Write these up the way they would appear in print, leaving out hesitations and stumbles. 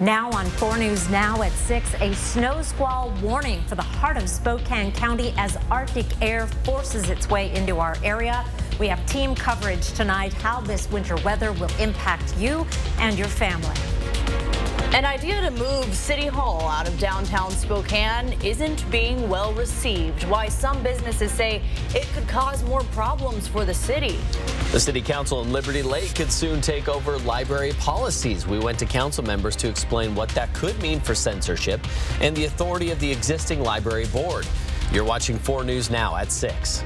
Now on 4 News Now at 6, a snow squall warning for the heart of Spokane County as Arctic air forces its way into our area. We have team coverage tonight, how this winter weather will impact you and your family. An idea to move City Hall out of downtown Spokane isn't being well received. Why some businesses say it could cause more problems for the city. The City Council in Liberty Lake could soon take over library policies. We went to council members to explain what that could mean for censorship and the authority of the existing library board. You're watching 4 News Now at 6.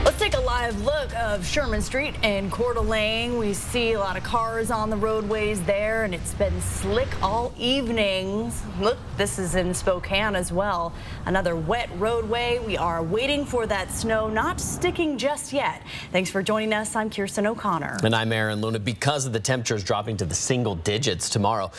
Let's take a live look of Sherman Street and Coeur d'Alene. We see a lot of cars on the roadways there, and it's been slick all evening. Look, this is in Spokane as well. Another wet roadway. We are waiting for that snow, not sticking just yet. Thanks for joining us. I'm Kirsten O'Connor. And I'm Aaron Luna. Because of the temperatures dropping to the single digits tomorrow,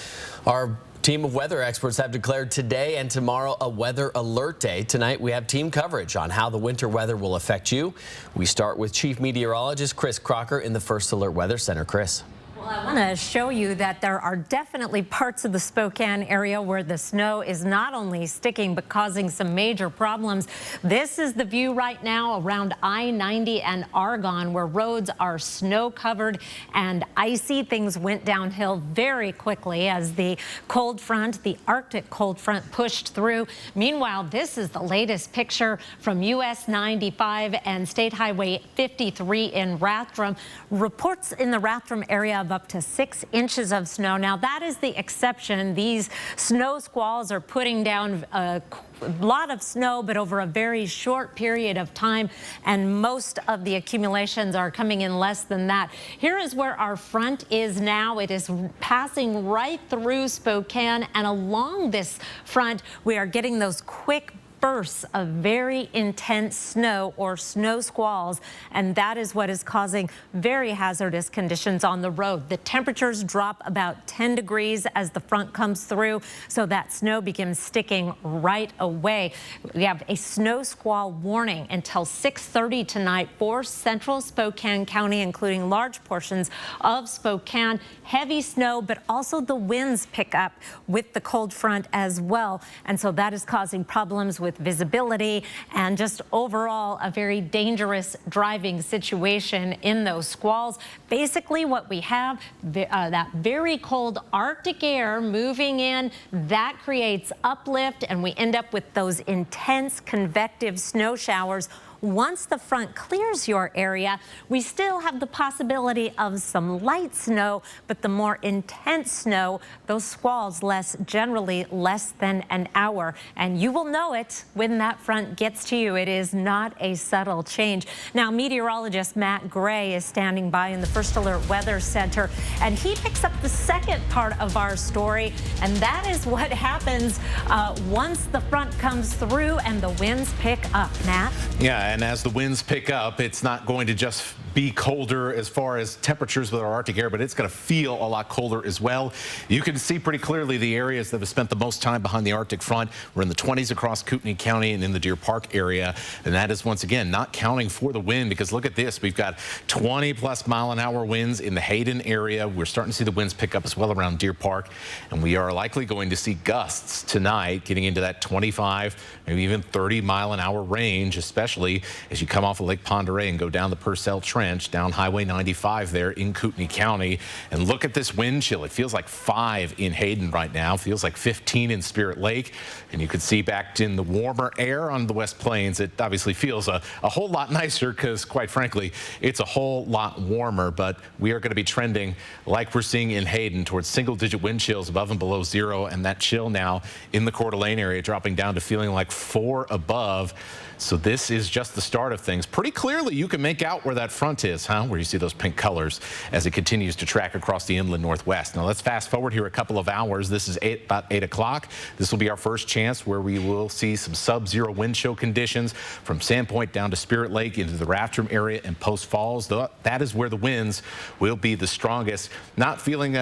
our team of weather experts have declared today and tomorrow a weather alert day. Tonight we have team coverage on how the winter weather will affect you. We start with Chief Meteorologist Chris Crocker in the First Alert Weather Center. Chris. Well, I want to show you that there are definitely parts of the Spokane area where the snow is not only sticking but causing some major problems. This is the view right now around I-90 and Argonne, where roads are snow covered and icy. Things went downhill very quickly as the cold front, the Arctic cold front, pushed through. Meanwhile, this is the latest picture from US 95 and State Highway 53 in Rathdrum. Reports in the Rathdrum area of up to 6 inches of snow. Now that is the exception. These snow squalls are putting down a lot of snow, but over a very short period of time, and most of the accumulations are coming in less than that. Here is where our front is now. It is passing right through Spokane, and along this front we are getting those quick bursts of very intense snow or snow squalls, and that is what is causing very hazardous conditions on the road. The temperatures drop about 10 degrees as the front comes through, so that snow begins sticking right away. We have a snow squall warning until 6:30 tonight for central Spokane County, including large portions of Spokane. Heavy snow, but also the winds pick up with the cold front as well, and so that is causing problems with visibility and just overall a very dangerous driving situation in those squalls. Basically what we have, that very cold Arctic air moving in, that creates uplift, and we end up with those intense convective snow showers. Once the front clears your area, we still have the possibility of some light snow, but the more intense snow, those squalls last generally less than an hour. And you will know it when that front gets to you. It is not a subtle change. Now, meteorologist Matt Gray is standing by in the First Alert Weather Center, and he picks up the second part of our story, and that is what happens once the front comes through and the winds pick up. Matt? Yeah, and as the winds pick up, it's not going to just be colder as far as temperatures with our Arctic air, but it's going to feel a lot colder as well. You can see pretty clearly the areas that have spent the most time behind the Arctic front. We're in the 20s across Kootenai County and in the Deer Park area, and that is once again not counting for the wind, because look at this. We've got 20+ mile-an-hour winds in the Hayden area. We're starting to see the winds pick up as well around Deer Park, and we are likely going to see gusts tonight getting into that 25, maybe even 30-mile-an-hour range, especially as you come off of Lake Pend Oreille and go down the Purcell Trench down Highway 95 there in Kootenai County. And look at this wind chill. It feels like 5 in Hayden right now. Feels like 15 in Spirit Lake. And you can see back in the warmer air on the West Plains, it obviously feels a whole lot nicer because, quite frankly, it's a whole lot warmer. But we are going to be trending like we're seeing in Hayden towards single-digit wind chills above and below 0. And that chill now in the Coeur d'Alene area dropping down to feeling like 4 above. So this is just the start of things. Pretty clearly, you can make out where that front is, where you see those pink colors as it continues to track across the inland northwest. Now let's fast forward here a couple of hours. This is about 8 o'clock. This will be our first chance where we will see some sub-zero wind chill conditions from Sandpoint down to Spirit Lake into the Rathdrum area and Post Falls. That is where the winds will be the strongest. Not feeling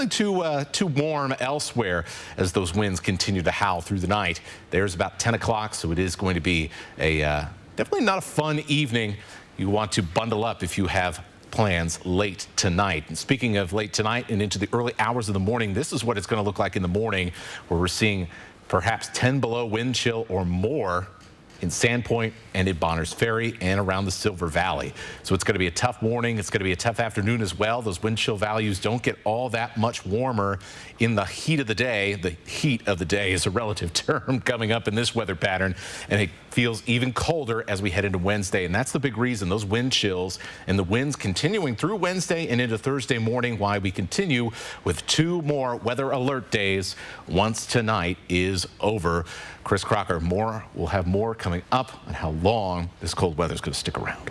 too warm elsewhere as those winds continue to howl through the night. There's about 10 o'clock, so it is going to be a definitely not a fun evening. You want to bundle up if you have plans late tonight. And speaking of late tonight and into the early hours of the morning, this is what it's going to look like in the morning, where we're seeing perhaps 10 below wind chill or more in Sandpoint and in Bonners Ferry and around the Silver Valley. So it's going to be a tough morning. It's going to be a tough afternoon as well. Those wind chill values don't get all that much warmer in the heat of the day. The heat of the day is a relative term coming up in this weather pattern, and it feels even colder as we head into Wednesday. And that's the big reason, those wind chills and the winds continuing through Wednesday and into Thursday morning, why we continue with 2 more weather alert days once tonight is over. Chris Crocker, we'll have more coming up on how long this cold weather is going to stick around.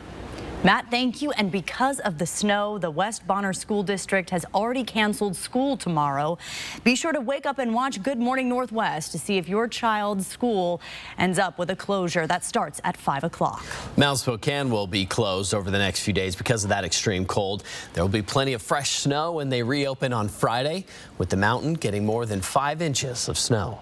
Matt, thank you. And because of the snow, the West Bonner School District has already canceled school tomorrow. Be sure to wake up and watch Good Morning Northwest to see if your child's school ends up with a closure. That starts at 5 o'clock. Mount Spokane will be closed over the next few days because of that extreme cold. There will be plenty of fresh snow when they reopen on Friday, with the mountain getting more than 5 inches of snow.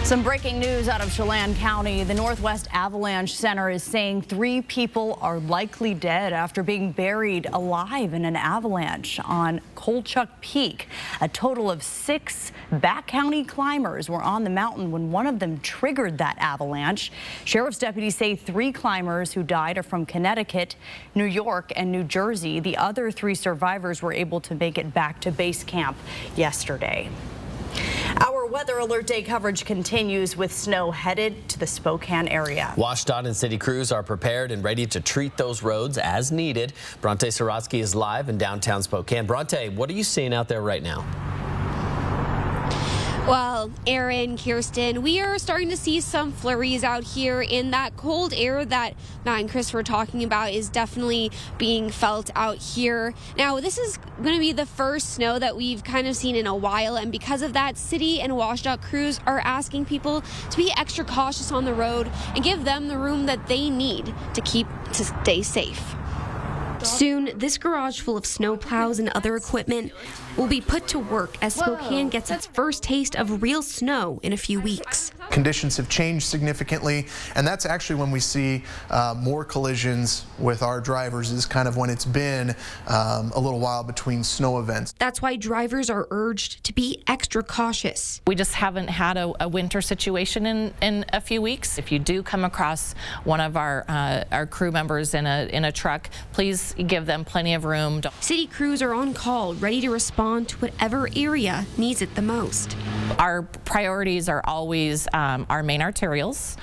Some breaking news out of Chelan County. The Northwest Avalanche Center is saying 3 people are likely dead after being buried alive in an avalanche on Colchuck Peak. A total of 6 Back County climbers were on the mountain when one of them triggered that avalanche. Sheriff's deputies say 3 climbers who died are from Connecticut, New York, and New Jersey. The other 3 survivors were able to make it back to base camp yesterday. Our weather alert day coverage continues with snow headed to the Spokane area. WashDOT and city crews are prepared and ready to treat those roads as needed. Bronte Sorotsky is live in downtown Spokane. Bronte, what are you seeing out there right now? Well, Aaron, Kirsten, we are starting to see some flurries out here in that cold air that Matt and Chris were talking about is definitely being felt out here. Now, this is going to be the first snow that we've kind of seen in a while, and because of that, city and WashDOT crews are asking people to be extra cautious on the road and give them the room that they need to stay safe. Soon, this garage full of snowplows and other equipment will be put to work as Spokane gets its first taste of real snow in a few weeks. Conditions have changed significantly, and that's actually when we see more collisions with our drivers, is kind of when it's been a little while between snow events. That's why drivers are urged to be extra cautious. We just haven't had a winter situation in a few weeks. If you do come across one of our crew members in a truck, please give them plenty of room. City crews are on call, ready to respond to whatever area needs it the most. Our priorities are always our main arterials,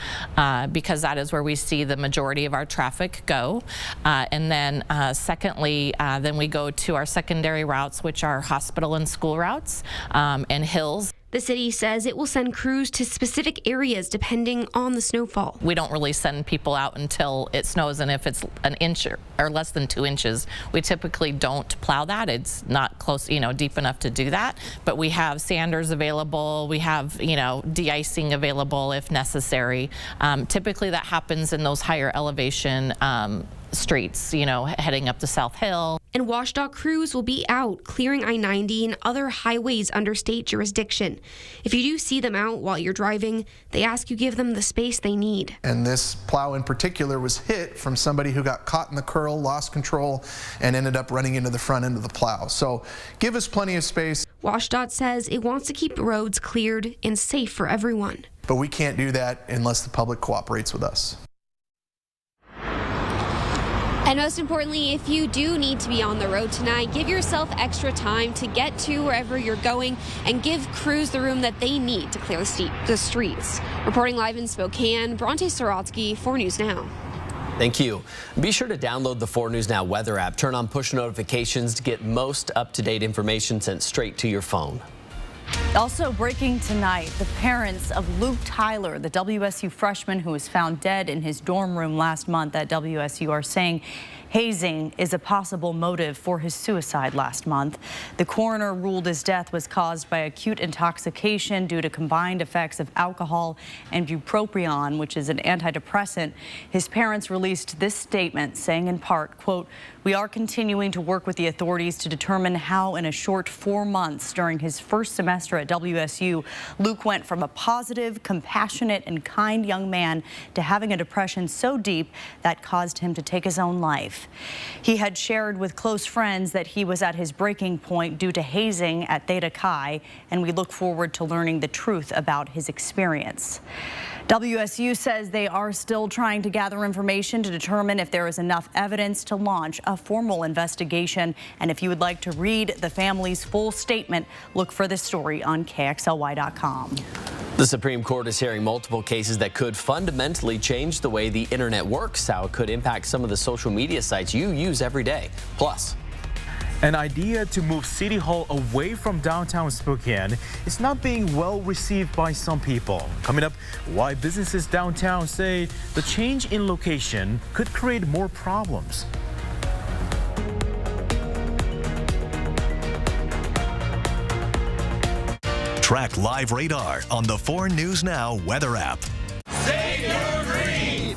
because that is where we see the majority of our traffic go. And then secondly, then we go to our secondary routes, which are hospital and school routes and hills. The city says it will send crews to specific areas depending on the snowfall. We don't really send people out until it snows, and if it's an inch or less than 2 inches, we typically don't plow that. It's not close, deep enough to do that. But we have sanders available. We have, de-icing available if necessary. Typically that happens in those higher elevation streets, heading up to South Hill. And WashDOT crews will be out clearing I-90 and other highways under state jurisdiction. If you do see them out while you're driving, they ask you give them the space they need. And this plow in particular was hit from somebody who got caught in the curl, lost control, and ended up running into the front end of the plow. So give us plenty of space. WashDOT says it wants to keep roads cleared and safe for everyone. But we can't do that unless the public cooperates with us. And most importantly, if you do need to be on the road tonight, give yourself extra time to get to wherever you're going and give crews the room that they need to clear the streets. Reporting live in Spokane, Bronte Sorotsky, 4 News Now. Thank you. Be sure to download the 4 News Now weather app. Turn on push notifications to get most up-to-date information sent straight to your phone. Also breaking tonight, the parents of Luke Tyler, the WSU freshman who was found dead in his dorm room last month at WSU, are saying hazing is a possible motive for his suicide last month. The coroner ruled his death was caused by acute intoxication due to combined effects of alcohol and bupropion, which is an antidepressant. His parents released this statement saying in part, quote, "We are continuing to work with the authorities to determine how in a short 4 months during his first semester at WSU, Luke went from a positive, compassionate, and kind young man to having a depression so deep that caused him to take his own life." life. He had shared with close friends that he was at his breaking point due to hazing at Theta Chi, and we look forward to learning the truth about his experience. WSU says they are still trying to gather information to determine if there is enough evidence to launch a formal investigation. And if you would like to read the family's full statement, look for this story on KXLY.com. The Supreme Court is hearing multiple cases that could fundamentally change the way the internet works, how it could impact some of the social media sites you use every day. Plus, an idea to move City Hall away from downtown Spokane is not being well received by some people. Coming up, why businesses downtown say the change in location could create more problems. Track live radar on the 4 News Now weather app. Save your green!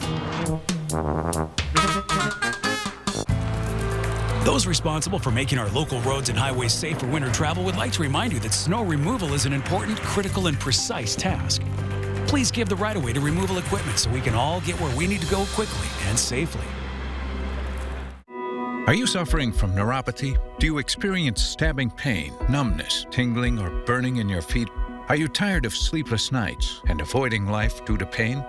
Those responsible for making our local roads and highways safe for winter travel would like to remind you that snow removal is an important, critical, and precise task. Please give the right-of-way to removal equipment so we can all get where we need to go quickly and safely. Are you suffering from neuropathy? Do you experience stabbing pain, numbness, tingling, or burning in your feet? Are you tired of sleepless nights and avoiding life due to pain?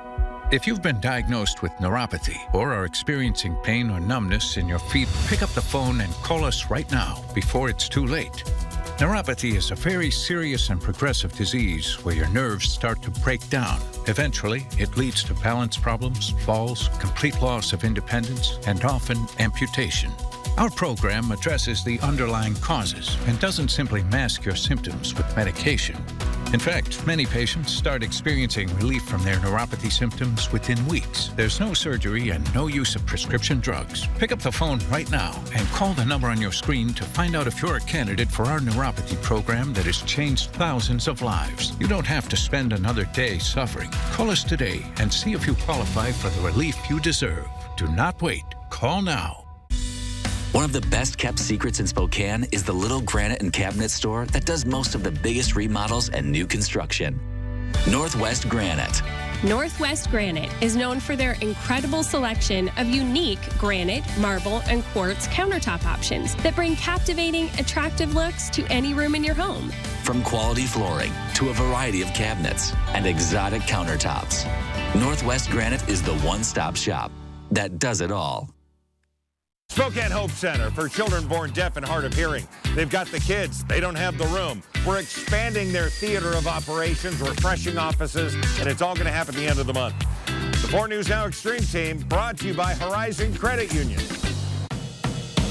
If you've been diagnosed with neuropathy or are experiencing pain or numbness in your feet, pick up the phone and call us right now before it's too late. Neuropathy is a very serious and progressive disease where your nerves start to break down. Eventually, it leads to balance problems, falls, complete loss of independence, and often amputation. Our program addresses the underlying causes and doesn't simply mask your symptoms with medication. In fact, many patients start experiencing relief from their neuropathy symptoms within weeks. There's no surgery and no use of prescription drugs. Pick up the phone right now and call the number on your screen to find out if you're a candidate for our neuropathy program that has changed thousands of lives. You don't have to spend another day suffering. Call us today and see if you qualify for the relief you deserve. Do not wait. Call now. One of the best kept secrets in Spokane is the little granite and cabinet store that does most of the biggest remodels and new construction. Northwest Granite. Northwest Granite is known for their incredible selection of unique granite, marble, and quartz countertop options that bring captivating, attractive looks to any room in your home. From quality flooring to a variety of cabinets and exotic countertops, Northwest Granite is the one-stop shop that does it all. Spokane Hope Center for children born deaf and hard of hearing. They've got the kids. They don't have the room. We're expanding their theater of operations, refreshing offices, and it's all going to happen at the end of the month. The 4 News Now Extreme Team brought to you by Horizon Credit Union.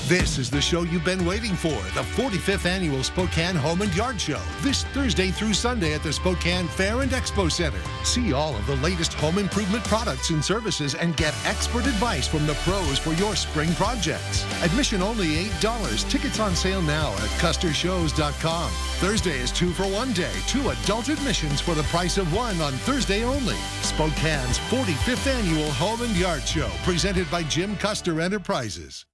This is the show you've been waiting for, the 45th Annual Spokane Home and Yard Show, this Thursday through Sunday at the Spokane Fair and Expo Center. See all of the latest home improvement products and services and get expert advice from the pros for your spring projects. Admission only $8. Tickets on sale now at custershows.com. Thursday is 2 for 1 day. 2 adult admissions for the price of 1 on Thursday only. Spokane's 45th Annual Home and Yard Show, presented by Jim Custer Enterprises.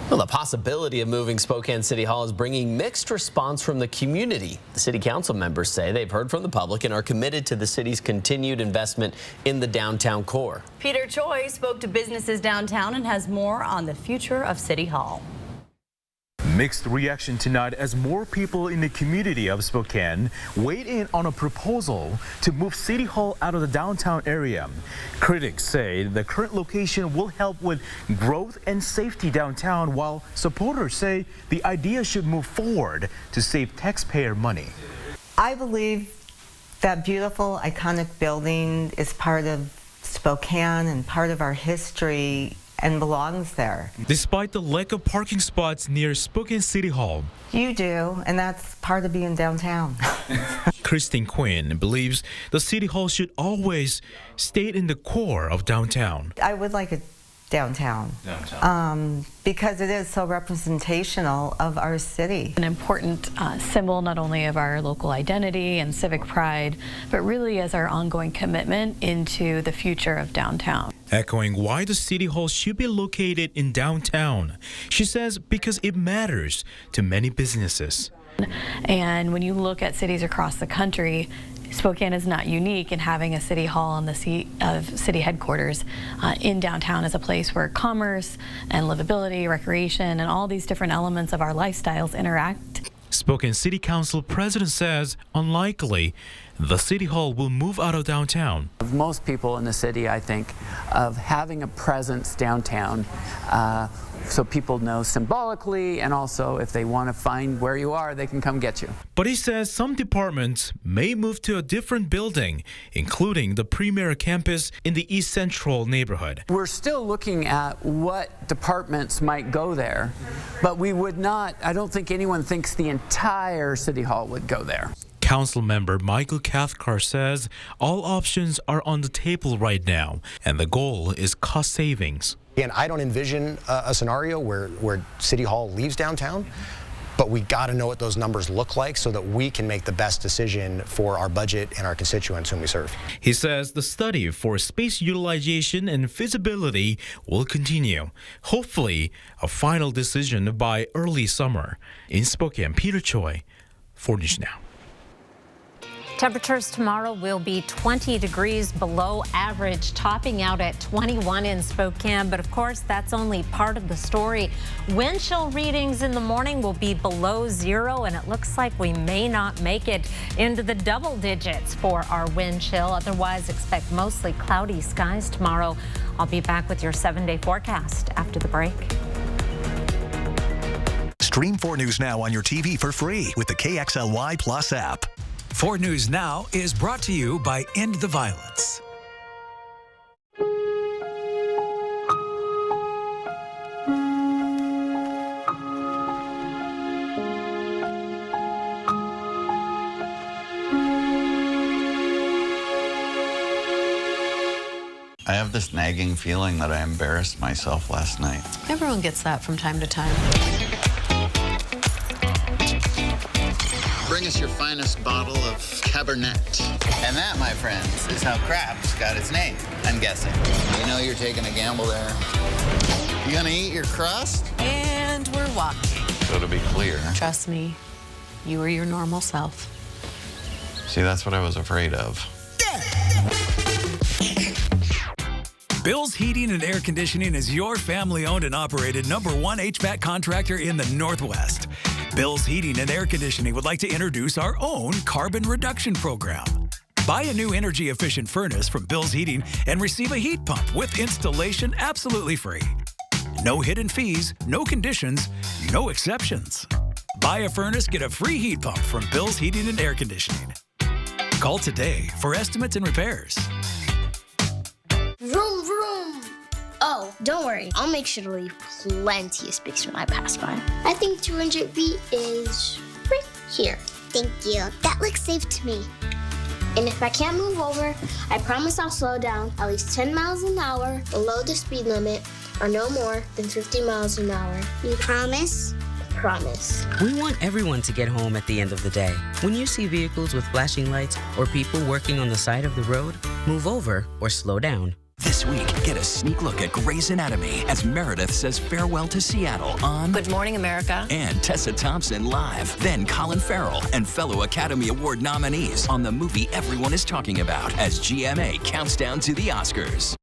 Well, the possibility of moving Spokane City Hall is bringing mixed response from the community. The city council members say they've heard from the public and are committed to the city's continued investment in the downtown core. Peter Choi spoke to businesses downtown and has more on the future of City Hall. Mixed reaction tonight as more people in the community of Spokane weighed in on a proposal to move City Hall out of the downtown area. Critics say the current location will help with growth and safety downtown, while supporters say the idea should move forward to save taxpayer money. I believe that beautiful, iconic building is part of Spokane and part of our history and belongs there. Despite the lack of parking spots near Spokane City Hall, you do, and that's part of being downtown. Christine Quinn believes the City Hall should always stay in the core of downtown. I would like it downtown. Because it is so representational of our city. An important symbol not only of our local identity and civic pride, but really as our ongoing commitment into the future of downtown. Echoing why the City Hall should be located in downtown, she says because it matters to many businesses. And when you look at cities across the country, Spokane is not unique in having a city hall and the seat of city headquarters in downtown as a place where commerce and livability, recreation, and all these different elements of our lifestyles interact. Spokane City Council president says unlikely the city hall will move out of downtown. Most people in the city, I think, of having a presence downtown so people know symbolically, and also if they want to find where you are, they can come get you. But he says some departments may move to a different building, including the Premier campus in the East Central neighborhood. We're still looking at what departments might go there, but we would not, I don't think anyone thinks the entire city hall would go there. Council member Michael Cathcart says all options are on the table right now, and the goal is cost savings. And I don't envision a scenario where City Hall leaves downtown, but we got to know what those numbers look like so that we can make the best decision for our budget and our constituents whom we serve. He says the study for space utilization and feasibility will continue. Hopefully, a final decision by early summer. In Spokane, Peter Choi, 4 News Now. Temperatures tomorrow will be 20 degrees below average, topping out at 21 in Spokane. But of course, that's only part of the story. Wind chill readings in the morning will be below zero, and it looks like we may not make it into the double digits for our wind chill. Otherwise, expect mostly cloudy skies tomorrow. I'll be back with your 7-day forecast after the break. Stream 4 News Now on your TV for free with the KXLY Plus app. 4 News Now is brought to you by End the Violence. I have this nagging feeling that I embarrassed myself last night. Everyone gets that from time to time. Bring us your finest bottle of Cabernet. And that, my friends, is how craps got its name, I'm guessing. You know you're taking a gamble there. You gonna eat your crust? And we're walking. So to be clear. Trust me, you are your normal self. See, that's what I was afraid of. Bill's Heating and Air Conditioning is your family-owned and operated #1 HVAC contractor in the Northwest. Bill's Heating and Air Conditioning would like to introduce our own carbon reduction program. Buy a new energy-efficient furnace from Bill's Heating and receive a heat pump with installation absolutely free. No hidden fees, no conditions, no exceptions. Buy a furnace, get a free heat pump from Bill's Heating and Air Conditioning. Call today for estimates and repairs. Vroom, vroom. Oh, don't worry. I'll make sure to leave plenty of space when I pass by. I think 200 feet is right here. Thank you. That looks safe to me. And if I can't move over, I promise I'll slow down at least 10 miles an hour below the speed limit or no more than 50 miles an hour. You promise? Promise. We want everyone to get home at the end of the day. When you see vehicles with flashing lights or people working on the side of the road, move over or slow down. This week, get a sneak look at Grey's Anatomy as Meredith says farewell to Seattle on Good Morning America and Tessa Thompson live. Then Colin Farrell and fellow Academy Award nominees on the movie everyone is talking about as GMA counts down to the Oscars.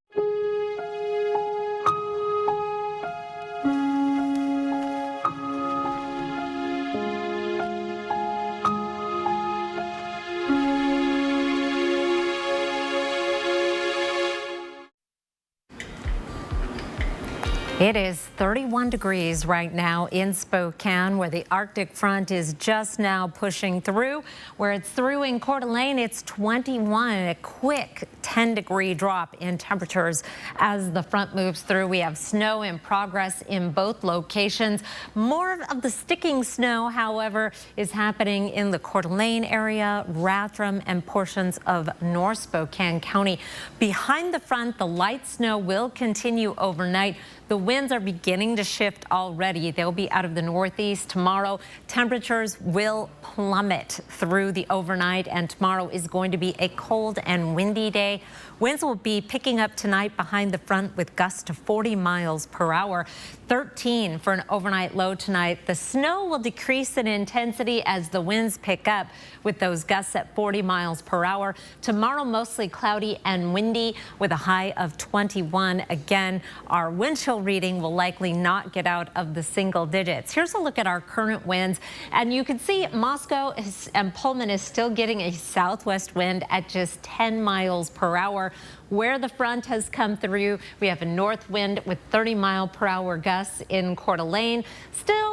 It is 31 degrees right now in Spokane, where the Arctic front is just now pushing through. Where it's through in Coeur d'Alene, it's 21, a quick 10-degree drop in temperatures as the front moves through. We have snow in progress in both locations. More of the sticking snow, however, is happening in the Coeur d'Alene area, Rathdrum, and portions of North Spokane County. Behind the front, the light snow will continue overnight. The winds are beginning to shift already. They'll be out of the northeast tomorrow. Temperatures will plummet through the overnight, and tomorrow is going to be a cold and windy day. Winds will be picking up tonight behind the front with gusts to 40 miles per hour. 13 for an overnight low tonight. The snow will decrease in intensity as the winds pick up with those gusts at 40 miles per hour. Tomorrow, mostly cloudy and windy with a high of 21. Again, our wind chill reading will likely not get out of the single digits. Here's a look at our current winds, and you can see Moscow and Pullman is still getting a southwest wind at just 10 miles per hour. Where the front has come through, we have a north wind with 30-mile-per-hour gusts in Coeur d'Alene, still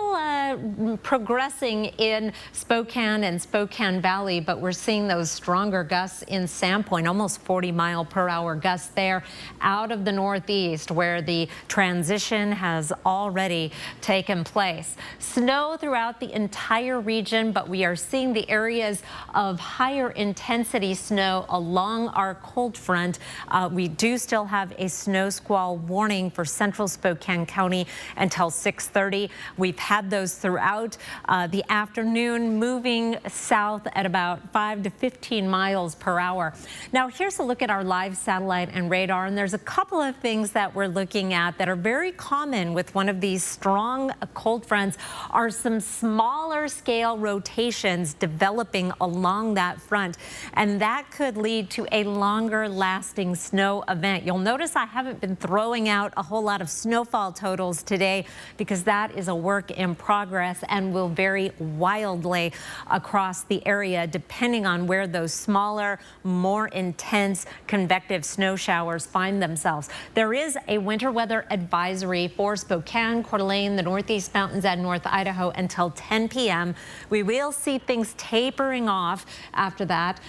progressing in Spokane and Spokane Valley, but we're seeing those stronger gusts in Sandpoint, almost 40-mile-per-hour gusts there out of the northeast, where the transition has already taken place. Snow throughout the entire region, but we are seeing the areas of higher intensity snow along our cold front. We do still have a snow squall warning for central Spokane County until 6:30. We've had those throughout the afternoon, moving south at about 5 to 15 miles per hour. Now, here's a look at our live satellite and radar, and there's a couple of things that we're looking at that are very common with one of these strong cold fronts are some smaller scale rotations developing along that front, and that could lead to a longer lasting snow event. You'll notice I haven't been throwing out a whole lot of snowfall totals today because that is a work in progress and will vary wildly across the area depending on where those smaller, more intense convective snow showers find themselves. There is a winter weather advisory for Spokane, Coeur d'Alene, the Northeast Mountains, and North Idaho until 10 p.m. We will see things tapering off after that.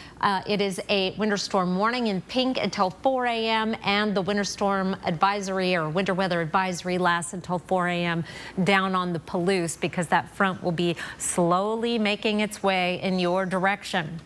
It is a winter storm warning in pink until 4 a.m. and the winter storm advisory or winter weather advisory lasts until 4 a.m. down on the Palouse because that front will be slowly making its way in your direction.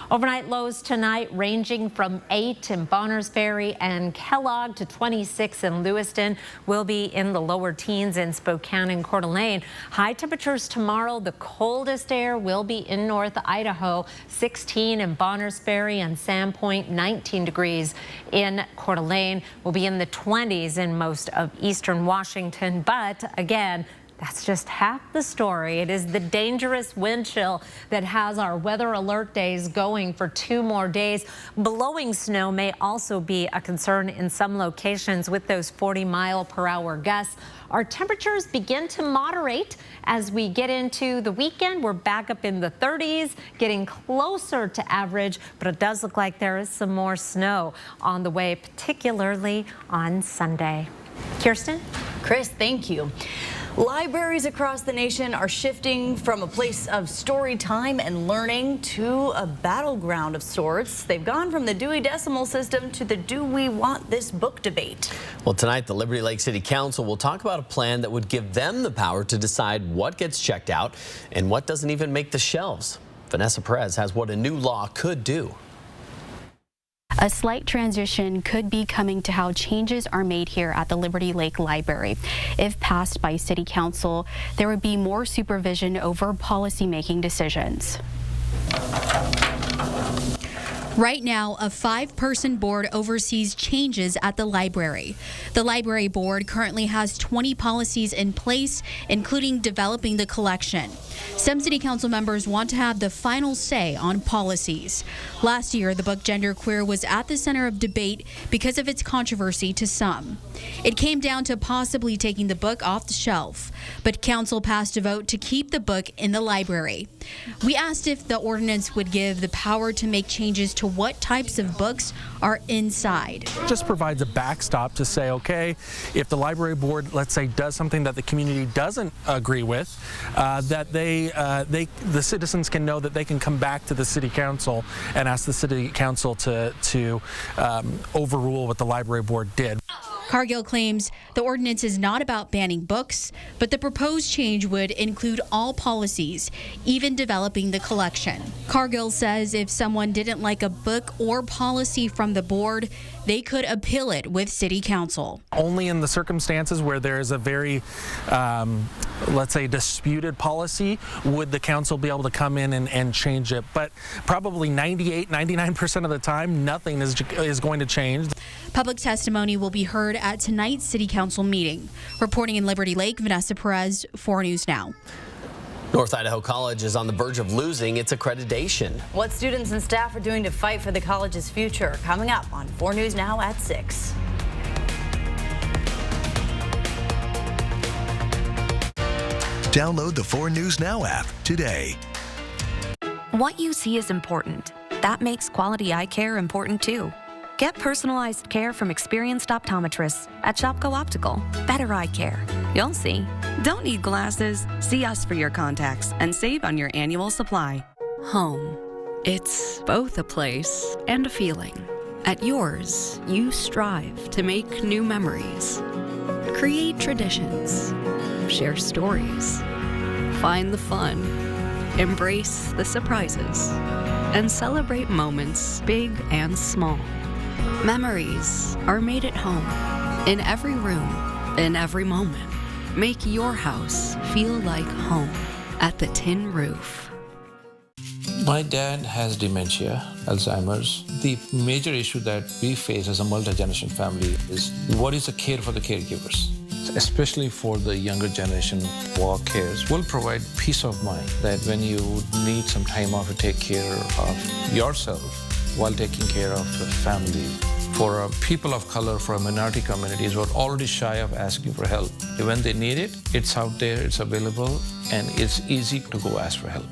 Overnight lows tonight ranging from 8 in Bonners Ferry and Kellogg to 26 in Lewiston. Will be in the lower teens in Spokane and Coeur d'Alene. High temperatures tomorrow. The coldest air will be in North Idaho. 16 in Bonners Ferry and Sandpoint. 19 degrees in Coeur d'Alene. Will be in the 20s in most of eastern Washington. But again, that's just half the story. It is the dangerous wind chill that has our weather alert days going for 2 more days. Blowing snow may also be a concern in some locations with those 40-mile-per-hour gusts. Our temperatures begin to moderate as we get into the weekend. We're back up in the 30s, getting closer to average, but it does look like there is some more snow on the way, particularly on Sunday. Kirsten? Chris, thank you. Libraries across the nation are shifting from a place of story time and learning to a battleground of sorts. They've gone from the Dewey Decimal System to the Do We Want This Book debate. Well, tonight, the Liberty Lake City Council will talk about a plan that would give them the power to decide what gets checked out and what doesn't even make the shelves. Vanessa Perez has what a new law could do. A slight transition could be coming to how changes are made here at the Liberty Lake Library. If passed by City Council, there would be more supervision over policy-making decisions. Right now, a 5-person board oversees changes at the library. The library board currently has 20 policies in place, including developing the collection. Some city council members want to have the final say on policies. Last year, the book Genderqueer was at the center of debate because of its controversy to some. It came down to possibly taking the book off the shelf, but council passed a vote to keep the book in the library. We asked if the ordinance would give the power to make changes to what types of books are inside. It just provides a backstop to say, okay, if the library board, let's say, does something that the community doesn't agree with, that the citizens can know that they can come back to the city council and ask the city council to overrule what the library board did. Cargill claims the ordinance is not about banning books, but the proposed change would include all policies, even developing the collection. Cargill says if someone didn't like a book or policy from the board, they could appeal it with City Council. Only in the circumstances where there is a very, let's say, disputed policy would the council be able to come in and change it. But probably 99% of the time, nothing is going to change. Public testimony will be heard at tonight's City Council meeting. Reporting in Liberty Lake, Vanessa Perez, 4 News Now. North Idaho College is on the verge of losing its accreditation. What students and staff are doing to fight for the college's future, coming up on 4 News Now at 6. Download the 4 News Now app today. What you see is important. That makes quality eye care important too. Get personalized care from experienced optometrists at Shopko Optical. Better eye care. You'll see. Don't need glasses? See us for your contacts and save on your annual supply. Home. It's both a place and a feeling. At yours, you strive to make new memories. Create traditions. Share stories. Find the fun. Embrace the surprises. And celebrate moments big and small. Memories are made at home, in every room, in every moment. Make your house feel like home at the Tin Roof. My dad has dementia, Alzheimer's. The major issue that we face as a multi-generation family is what is the care for the caregivers? Especially for the younger generation, Walk Cares will provide peace of mind that when you need some time off to take care of yourself while taking care of the family. For people of color, for minority communities who are already shy of asking for help, when they need it, it's out there, it's available, and it's easy to go ask for help.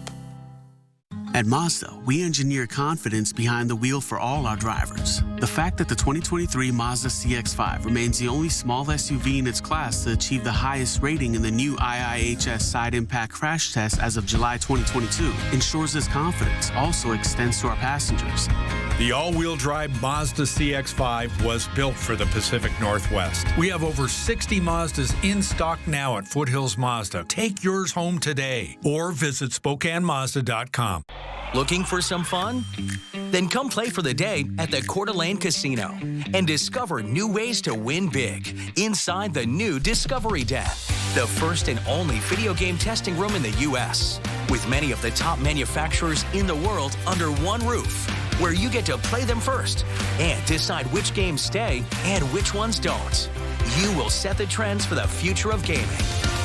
At Mazda, we engineer confidence behind the wheel for all our drivers. The fact that the 2023 Mazda CX-5 remains the only small SUV in its class to achieve the highest rating in the new IIHS Side Impact Crash Test as of July 2022 ensures this confidence also extends to our passengers. The all-wheel drive Mazda CX-5 was built for the Pacific Northwest. We have over 60 Mazdas in stock now at Foothills Mazda. Take yours home today or visit SpokaneMazda.com. Looking for some fun? Then come play for the day at the Coeur d'Alene Casino and discover new ways to win big inside the new Discovery Den, the first and only video game testing room in the U.S. with many of the top manufacturers in the world under one roof, where you get to play them first and decide which games stay and which ones don't. You will set the trends for the future of gaming,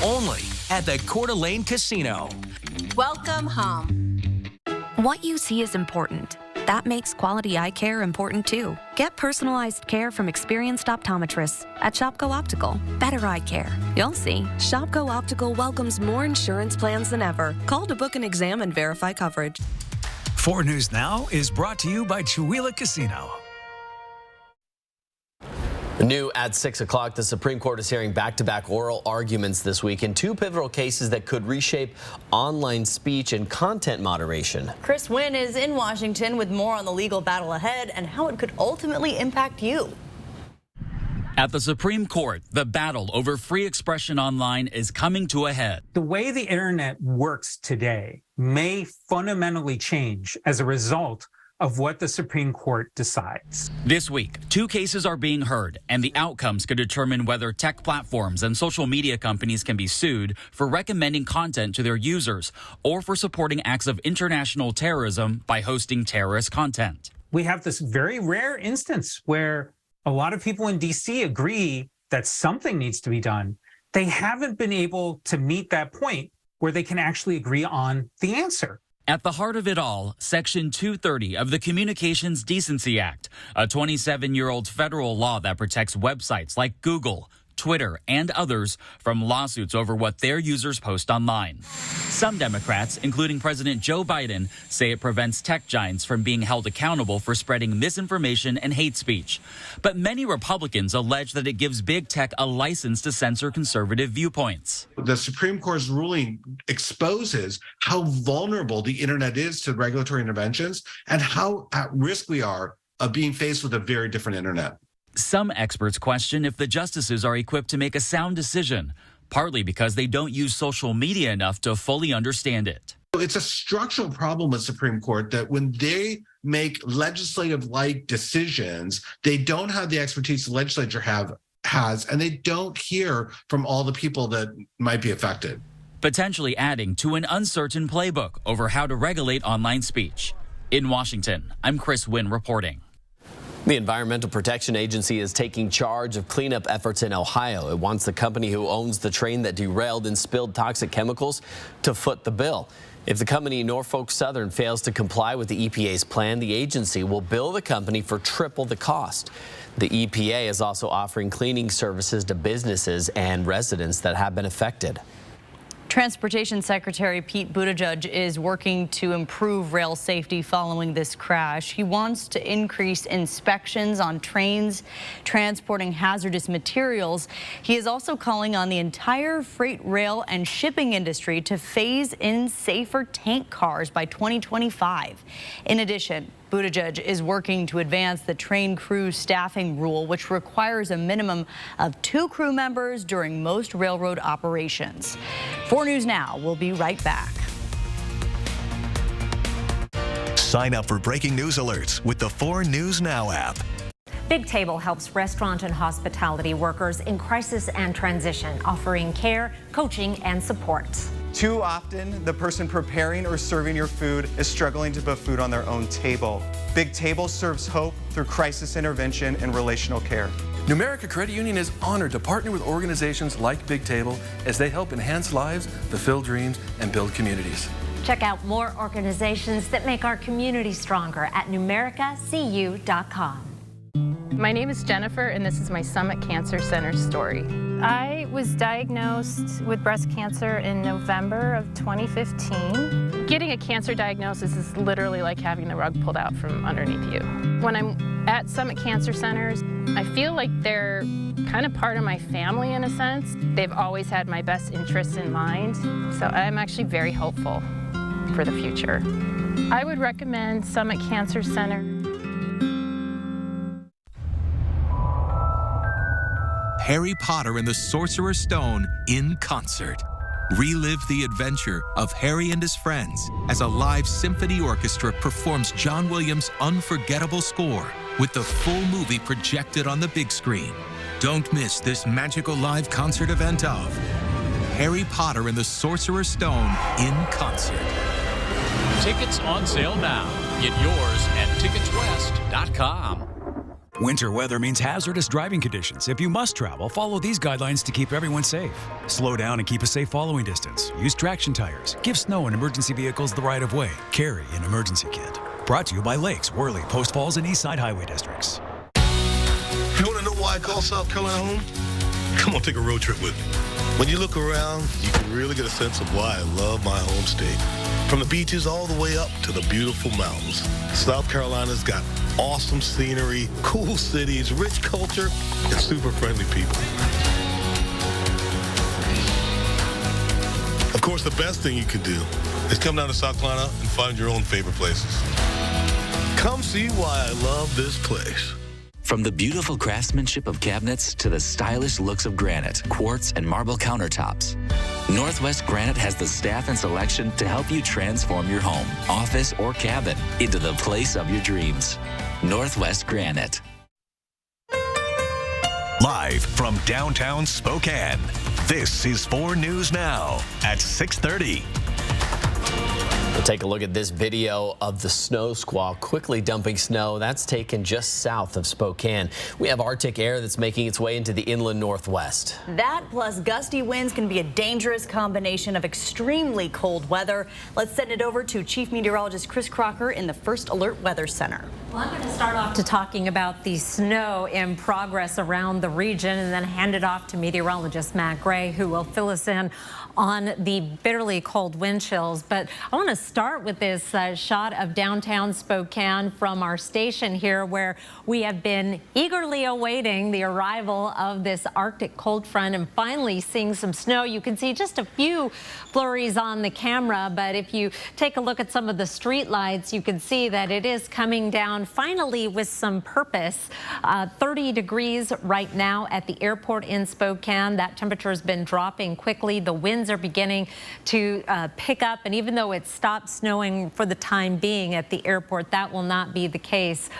only at the Coeur d'Alene Casino. Welcome home. What you see is important. That makes quality eye care important too. Get personalized care from experienced optometrists at Shopko Optical. Better eye care. You'll see. Shopko Optical welcomes more insurance plans than ever. Call to book an exam and verify coverage. 4 News Now is brought to you by Chewelah Casino. New at 6 o'clock, the Supreme Court is hearing back-to-back oral arguments this week in 2 pivotal cases that could reshape online speech and content moderation. Chris Wynn is in Washington with more on the legal battle ahead and how it could ultimately impact you. At the Supreme Court, the battle over free expression online is coming to a head. The way the internet works today may fundamentally change as a result of what the Supreme Court decides. This week, 2 cases are being heard, and the outcomes could determine whether tech platforms and social media companies can be sued for recommending content to their users or for supporting acts of international terrorism by hosting terrorist content. We have this very rare instance where a lot of people in D.C. agree that something needs to be done. They haven't been able to meet that point where they can actually agree on the answer. At the heart of it all, Section 230 of the Communications Decency Act, a 27-year-old federal law that protects websites like Google, Twitter, and others from lawsuits over what their users post online. Some Democrats, including President Joe Biden, say it prevents tech giants from being held accountable for spreading misinformation and hate speech. But many Republicans allege that it gives big tech a license to censor conservative viewpoints. The Supreme Court's ruling exposes how vulnerable the internet is to regulatory interventions and how at risk we are of being faced with a very different internet. Some experts question if the justices are equipped to make a sound decision, partly because they don't use social media enough to fully understand it. It's a structural problem with Supreme Court that when they make legislative-like decisions, they don't have the expertise the legislature has, and they don't hear from all the people that might be affected. Potentially adding to an uncertain playbook over how to regulate online speech. In Washington, I'm Chris Wynn reporting. The Environmental Protection Agency is taking charge of cleanup efforts in Ohio. It wants the company who owns the train that derailed and spilled toxic chemicals to foot the bill. If the company Norfolk Southern fails to comply with the EPA's plan, the agency will bill the company for triple the cost. The EPA is also offering cleaning services to businesses and residents that have been affected. Transportation Secretary Pete Buttigieg is working to improve rail safety following this crash. He wants to increase inspections on trains transporting hazardous materials. He is also calling on the entire freight, rail, and shipping industry to phase in safer tank cars by 2025. In addition, Buttigieg is working to advance the train crew staffing rule, which requires a minimum of 2 crew members during most railroad operations. 4 News Now will be right back. Sign up for breaking news alerts with the 4 News Now app. Big Table helps restaurant and hospitality workers in crisis and transition, offering care, coaching, and support. Too often, the person preparing or serving your food is struggling to put food on their own table. Big Table serves hope through crisis intervention and relational care. Numerica Credit Union is honored to partner with organizations like Big Table as they help enhance lives, fulfill dreams, and build communities. Check out more organizations that make our community stronger at numericacu.com. My name is Jennifer, and this is my Summit Cancer Center story. I was diagnosed with breast cancer in November of 2015. Getting a cancer diagnosis is literally like having the rug pulled out from underneath you. When I'm at Summit Cancer Centers, I feel like they're kind of part of my family in a sense. They've always had my best interests in mind, so I'm actually very hopeful for the future. I would recommend Summit Cancer Center. Harry Potter and the Sorcerer's Stone in concert. Relive the adventure of Harry and his friends as a live symphony orchestra performs John Williams' unforgettable score with the full movie projected on the big screen. Don't miss this magical live concert event of Harry Potter and the Sorcerer's Stone in concert. Tickets on sale now. Get yours at ticketswest.com. Winter weather means hazardous driving conditions. If you must travel, follow these guidelines to keep everyone safe. Slow down and keep a safe following distance. Use traction tires. Give snow and emergency vehicles the right of way. Carry an emergency kit. Brought to you by Lakes, Worley, Post Falls, and East Side Highway Districts. You want to know why I call South Carolina home? Come on, take a road trip with me. When you look around, you can really get a sense of why I love my home state. From the beaches all the way up to the beautiful mountains, South Carolina's got awesome scenery, cool cities, rich culture, and super friendly people. Of course, the best thing you can do is come down to South Carolina and find your own favorite places. Come see why I love this place. From the beautiful craftsmanship of cabinets to the stylish looks of granite, quartz, and marble countertops, Northwest Granite has the staff and selection to help you transform your home, office, or cabin into the place of your dreams. Northwest Granite. Live from downtown Spokane, this is 4 News Now at 6:30. We'll take a look at this video of the snow squall quickly dumping snow. That's taken just south of Spokane. We have Arctic air that's making its way into the inland northwest. That plus gusty winds can be a dangerous combination of extremely cold weather. Let's send it over to Chief Meteorologist Chris Crocker in the First Alert Weather Center. Well, I'm going to start off to talking about the snow in progress around the region and then hand it off to meteorologist Matt Gray, who will fill us in on the bitterly cold wind chills. But I want to start with this shot of downtown Spokane from our station here, where we have been eagerly awaiting the arrival of this Arctic cold front and finally seeing some snow. You can see just a few flurries on the camera, but if you take a look at some of the street lights, you can see that it is coming down finally with some purpose. 30 degrees right now at the airport in Spokane. That temperature has been dropping quickly. The winds are beginning to pick up, and even though it stopped snowing for the time being at the airport, that will not be the case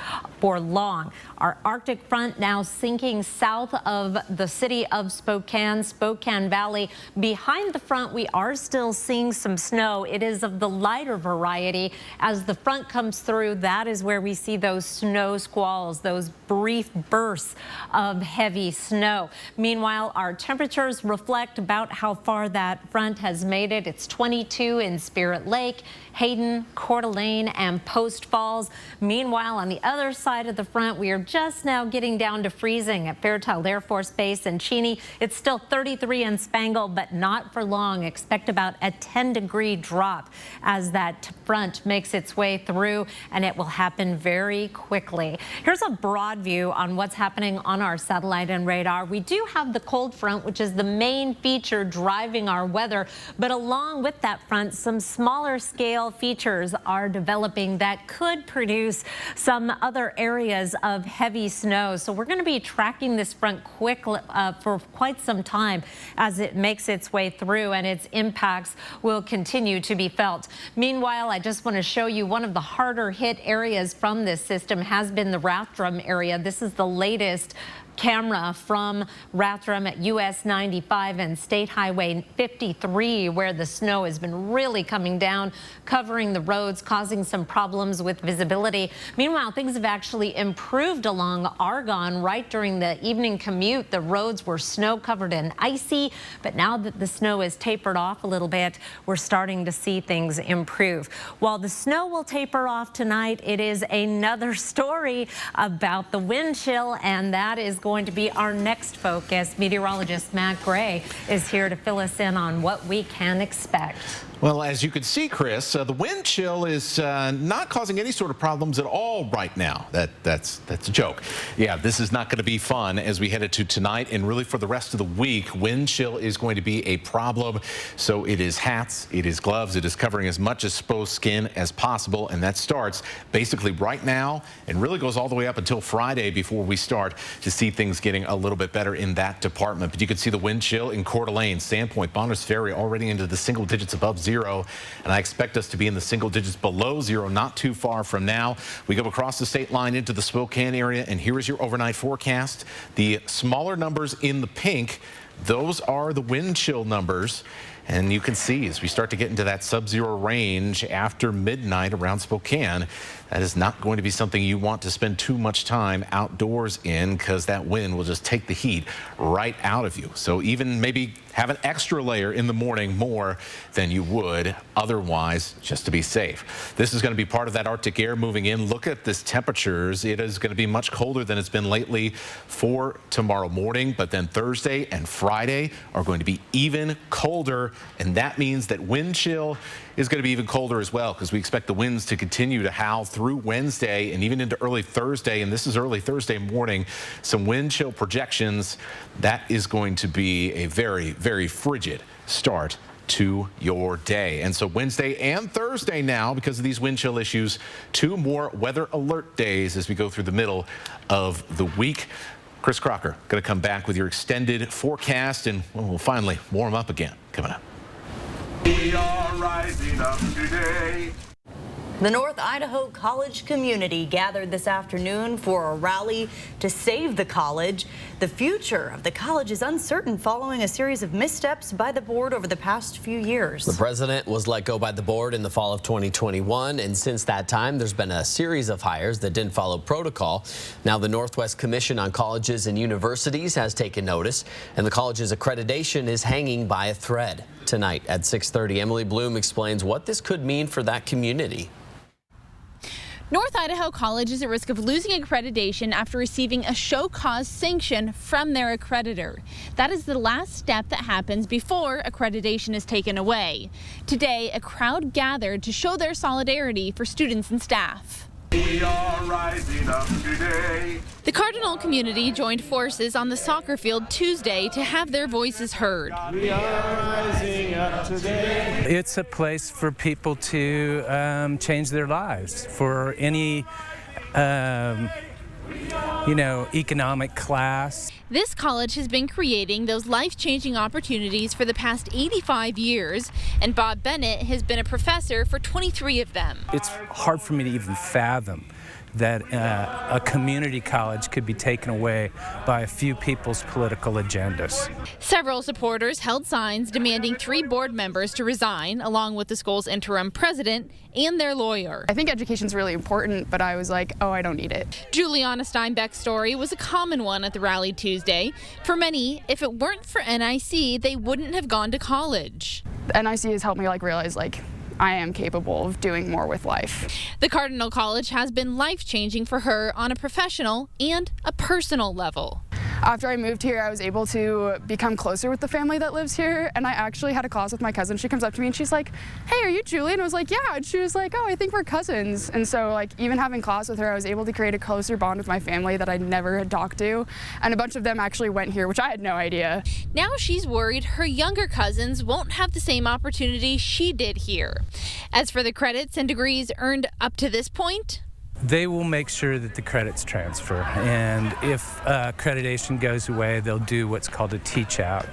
for long. Our Arctic front now sinking south of the city of Spokane, Spokane Valley. Behind the front, we are still seeing some snow. It is of the lighter variety. As the front comes through, that is where we see those snow squalls, those brief bursts of heavy snow. Meanwhile, our temperatures reflect about how far that front has made it. It's 22 in Spirit Lake, Hayden, Coeur d'Alene, and Post Falls. Meanwhile, on the other side of the front, we are just now getting down to freezing at Fairchild Air Force Base and Cheney. It's still 33 in Spangle, but not for long. Expect about a 10-degree drop as that front makes its way through, and it will happen very quickly. Here's a broad view on what's happening on our satellite and radar. We do have the cold front, which is the main feature driving our weather, but along with that front, some smaller scale features are developing that could produce some other areas of heavy snow. So we're going to be tracking this front for quite some time as it makes its way through, and its impacts will continue to be felt. Meanwhile, I just want to show you one of the harder hit areas from this system has been the Rathdrum area. This is the latest camera from Rathdrum at US 95 and State Highway 53, where the snow has been really coming down, covering the roads, causing some problems with visibility. Meanwhile, things have actually improved along Argonne. Right during the evening commute, the roads were snow covered and icy, but now that the snow is tapered off a little bit, we're starting to see things improve. While the snow will taper off tonight, it is another story about the wind chill, and that is going to be our next focus. Meteorologist Matt Gray is here to fill us in on what we can expect. Well, as you can see, Chris, the wind chill is not causing any sort of problems at all right now. That's a joke. Yeah, this is not going to be fun as we head into tonight and really for the rest of the week. Wind chill is going to be a problem. So it is hats, it is gloves, it is covering as much exposed skin as possible. And that starts basically right now and really goes all the way up until Friday before we start to see things getting a little bit better in that department. But you can see the wind chill in Coeur d'Alene, Sandpoint, Bonners Ferry already into the single digits above zero. And I expect us to be in the single digits below zero not too far from now. We go across the state line into the Spokane area, and here is your overnight forecast. The smaller numbers in the pink, those are the wind chill numbers. And you can see as we start to get into that sub-zero range after midnight around Spokane, that is not going to be something you want to spend too much time outdoors in, because that wind will just take the heat right out of you. So even maybe have an extra layer in the morning more than you would otherwise, just to be safe. This is going to be part of that Arctic air moving in. Look at this temperatures. It is going to be much colder than it's been lately for tomorrow morning, but then Thursday and Friday are going to be even colder, and that means that wind chill is going to be even colder as well, because we expect the winds to continue to howl through Wednesday and even into early Thursday. And this is early Thursday morning. Some wind chill projections. That is going to be a very, very frigid start to your day. And so Wednesday and Thursday now, because of these wind chill issues, 2 more weather alert days as we go through the middle of the week. Chris Crocker going to come back with your extended forecast, and we'll finally warm up again coming up. We are rising up today. The North Idaho College community gathered this afternoon for a rally to save the college. The future of the college is uncertain following a series of missteps by the board over the past few years. The president was let go by the board in the fall of 2021, and since that time, there's been a series of hires that didn't follow protocol. Now, the Northwest Commission on Colleges and Universities has taken notice, and the college's accreditation is hanging by a thread. Tonight at 6:30, Emily Bloom explains what this could mean for that community. North Idaho College is at risk of losing accreditation after receiving a show cause sanction from their accreditor. That is the last step that happens before accreditation is taken away. Today, a crowd gathered to show their solidarity for students and staff. We are rising up today. The Cardinal community joined forces on the soccer field Tuesday to have their voices heard. We are rising up today. It's a place for people to change their lives, for any, economic class. This college has been creating those life-changing opportunities for the past 85 years, and Bob Bennett has been a professor for 23 of them. It's hard for me to even fathom that a community college could be taken away by a few people's political agendas. Several supporters held signs demanding 3 board members to resign, along with the school's interim president and their lawyer. I think education's really important, but I was like, oh, I don't need it. Juliana Steinbeck's story was a common one at the rally Tuesday. For many, if it weren't for NIC, they wouldn't have gone to college. NIC has helped me realize I am capable of doing more with life. The Cardinal College has been life-changing for her on a professional and a personal level. After I moved here, I was able to become closer with the family that lives here, and I actually had a class with my cousin. She comes up to me and she's like, hey, are you Julie? And I was like, yeah. And she was like, oh, I think we're cousins. And so even having class with her, I was able to create a closer bond with my family that I never had talked to. And a bunch of them actually went here, which I had no idea. Now she's worried her younger cousins won't have the same opportunity she did here. As for the credits and degrees earned up to this point, They will make sure that the credits transfer, and if accreditation goes away, they'll do what's called a teach out.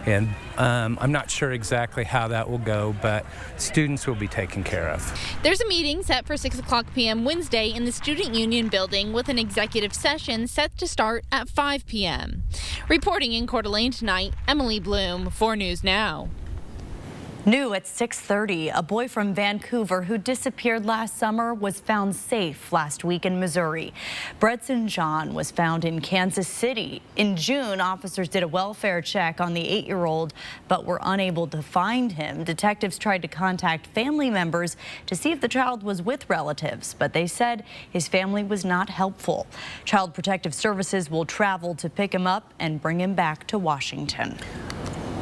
And I'm not sure exactly how that will go, but students will be taken care of. There's a meeting set for 6:00 p.m. Wednesday in the Student Union building with an executive session set to start at 5 p.m. Reporting in Coeur d'Alene tonight, Emily Bloom, 4 News Now. New at 6:30, a boy from Vancouver who disappeared last summer was found safe last week in Missouri. Bredson John was found in Kansas City. In June, officers did a welfare check on the 8-year-old, but were unable to find him. Detectives tried to contact family members to see if the child was with relatives, but they said his family was not helpful. Child Protective Services will travel to pick him up and bring him back to Washington.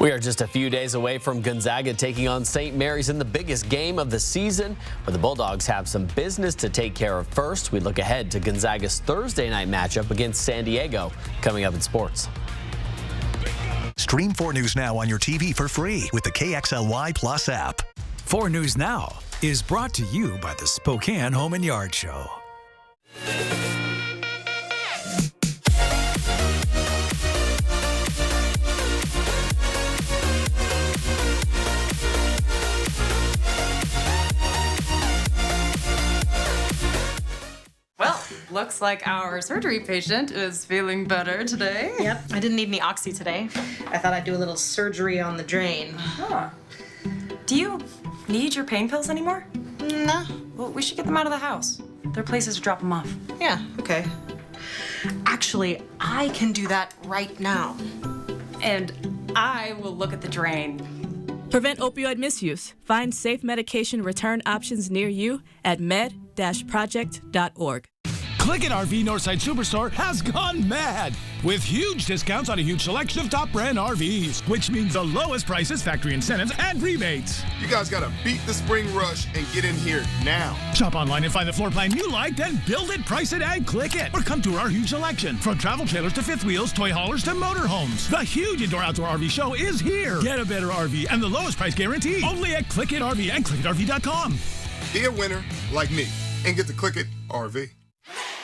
We are just a few days away from Gonzaga taking on St. Mary's in the biggest game of the season, where the Bulldogs have some business to take care of first. We look ahead to Gonzaga's Thursday night matchup against San Diego, coming up in sports. Stream 4 News Now on your TV for free with the KXLY Plus app. 4 News Now is brought to you by the Spokane Home and Yard Show. Well, looks like our surgery patient is feeling better today. Yep, I didn't need any oxy today. I thought I'd do a little surgery on the drain. Huh. Do you need your pain pills anymore? No. Well, we should get them out of the house. There are places to drop them off. Yeah, okay. Actually, I can do that right now. And I will look at the drain. Prevent opioid misuse. Find safe medication return options near you at med-project.org. Click-It RV Northside Superstore has gone mad with huge discounts on a huge selection of top brand RVs, which means the lowest prices, factory incentives, and rebates. You guys gotta beat the spring rush and get in here now. Shop online and find the floor plan you like, then build it, price it, and click it. Or come to our huge selection, from travel trailers to fifth wheels, toy haulers to motorhomes. The huge indoor-outdoor RV show is here. Get a better RV and the lowest price guarantee only at Click-It RV and ClickItRV.com. Be a winner like me and get to Click-It RV.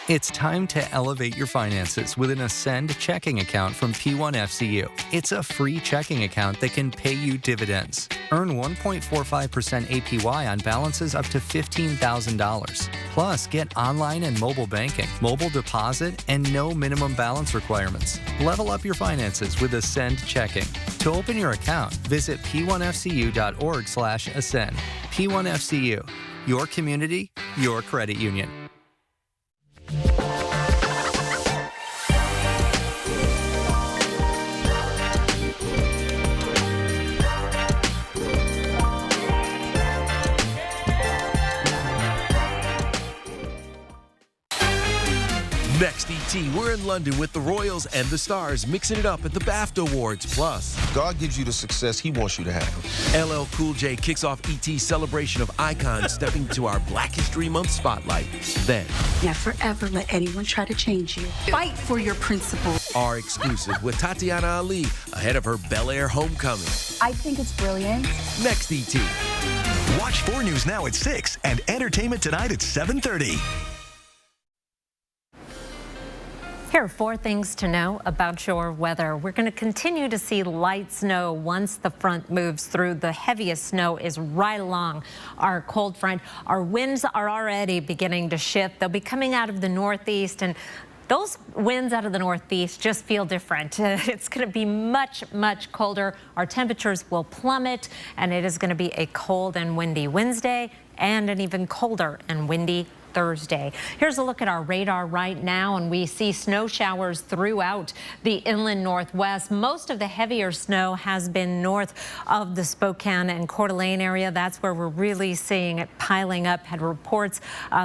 It's time to elevate your finances with an Ascend checking account from P1FCU. It's a free checking account that can pay you dividends. Earn 1.45% APY on balances up to $15,000. Plus, get online and mobile banking, mobile deposit, and no minimum balance requirements. Level up your finances with Ascend checking. To open your account, visit p1fcu.org/ascend. P1FCU, your community, your credit union. Next ET, we're in London with the Royals and the Stars, mixing it up at the BAFTA Awards. Plus, God gives you the success He wants you to have. LL Cool J kicks off ET's celebration of icons, stepping to our Black History Month spotlight. Then, never ever let anyone try to change you. Fight for your principles. our exclusive with Tatiana Ali ahead of her Bel Air homecoming. I think it's brilliant. Next ET. Watch 4 News Now at 6 and Entertainment Tonight at 7:30. Here are 4 things to know about your weather. We're going to continue to see light snow once the front moves through. The heaviest snow is right along our cold front. Our winds are already beginning to shift. They'll be coming out of the northeast, and those winds out of the northeast just feel different. It's going to be much, much colder. Our temperatures will plummet, and it is going to be a cold and windy Wednesday and an even colder and windy Thursday. Here's a look at our radar right now, and we see snow showers throughout the inland northwest. Most of the heavier snow has been north of the Spokane and Coeur d'Alene area. That's where we're really seeing it piling up. Had reports